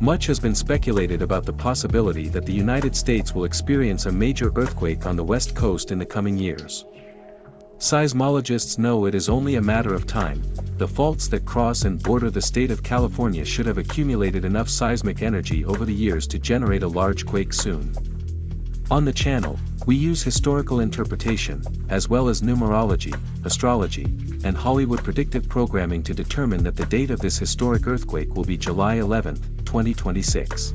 Much has been speculated about the possibility that the United States will experience a major earthquake on the West Coast in the coming years. Seismologists know it is only a matter of time. The faults that cross and border the state of California should have accumulated enough seismic energy over the years to generate a large quake soon. On the channel, we use historical interpretation, as well as numerology, astrology, and Hollywood predictive programming to determine that the date of this historic earthquake will be July 11, 2026.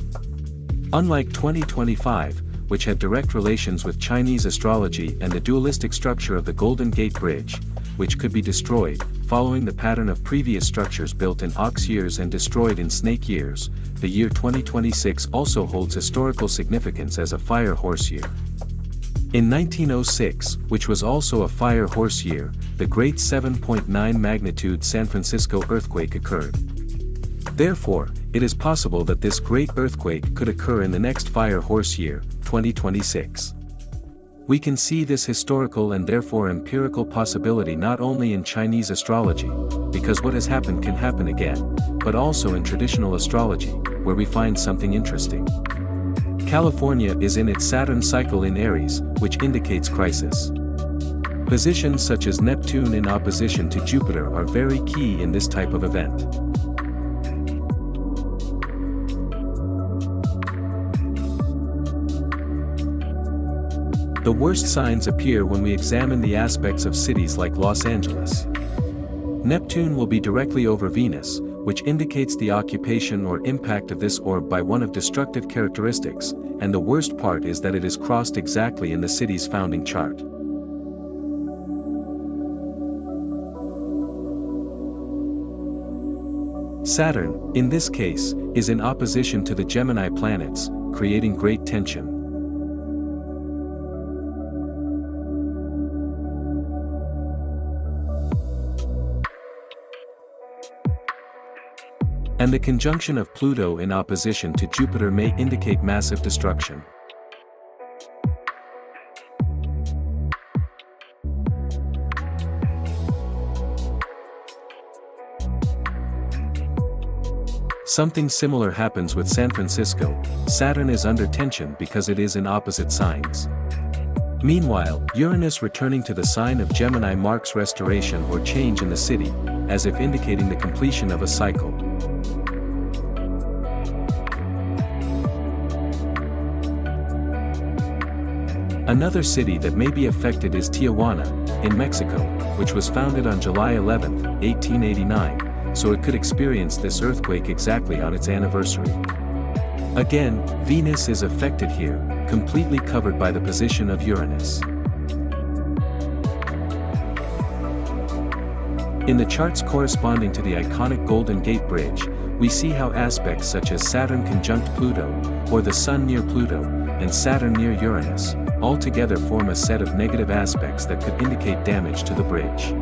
Unlike 2025, which had direct relations with Chinese astrology and the dualistic structure of the Golden Gate Bridge, which could be destroyed, following the pattern of previous structures built in ox years and destroyed in snake years, the year 2026 also holds historical significance as a fire horse year. In 1906, which was also a fire horse year, the great 7.9 magnitude San Francisco earthquake occurred. Therefore, it is possible that this great earthquake could occur in the next fire horse year, 2026. We can see this historical and therefore empirical possibility not only in Chinese astrology, because what has happened can happen again, but also in traditional astrology, where we find something interesting. California is in its Saturn cycle in Aries, which indicates crisis. Positions such as Neptune in opposition to Jupiter are very key in this type of event. The worst signs appear when we examine the aspects of cities like Los Angeles. Neptune will be directly over Venus, which indicates the occupation or impact of this orb by one of destructive characteristics, and the worst part is that it is crossed exactly in the city's founding chart. Saturn, in this case, is in opposition to the Gemini planets, creating great tension. And the conjunction of Pluto in opposition to Jupiter may indicate massive destruction. Something similar happens with San Francisco. Saturn is under tension because it is in opposite signs. Meanwhile, Uranus returning to the sign of Gemini marks restoration or change in the city, as if indicating the completion of a cycle. Another city that may be affected is Tijuana, in Mexico, which was founded on July 11, 1889, so it could experience this earthquake exactly on its anniversary. Again, Venus is affected here, completely covered by the position of Uranus. In the charts corresponding to the iconic Golden Gate Bridge, we see how aspects such as Saturn conjunct Pluto, or the Sun near Pluto, and Saturn near Uranus, all together form a set of negative aspects that could indicate damage to the bridge.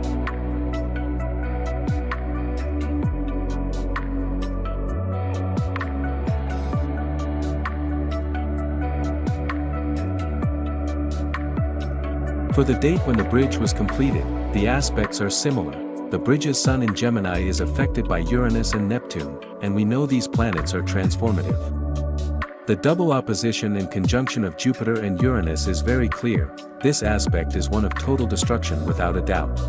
For the date when the bridge was completed, the aspects are similar. The bridge's Sun in Gemini is affected by Uranus and Neptune, and we know these planets are transformative. The double opposition and conjunction of Jupiter and Uranus is very clear. This aspect is one of total destruction without a doubt.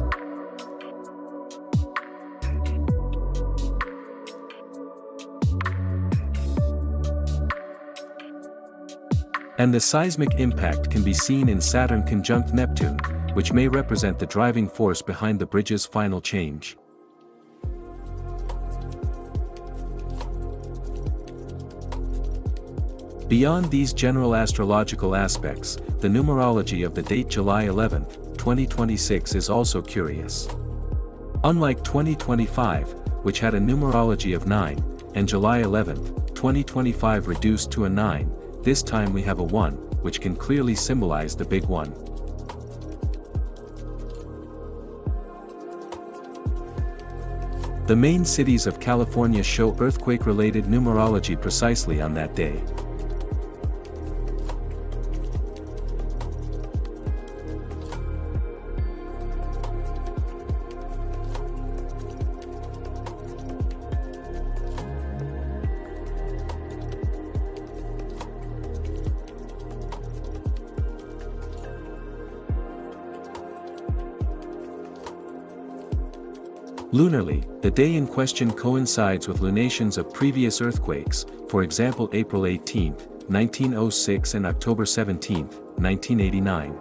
And the seismic impact can be seen in Saturn conjunct Neptune, which may represent the driving force behind the bridge's final change. Beyond these general astrological aspects, the numerology of the date July 11, 2026 is also curious. Unlike 2025, which had a numerology of 9, and July 11, 2025 reduced to a 9, this time we have a 1, which can clearly symbolize the big one. The main cities of California show earthquake-related numerology precisely on that day. Lunarly, the day in question coincides with lunations of previous earthquakes, for example April 18, 1906 and October 17, 1989.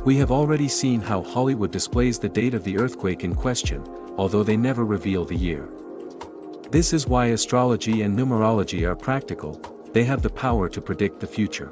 We have already seen how Hollywood displays the date of the earthquake in question, although they never reveal the year. This is why astrology and numerology are practical, they have the power to predict the future.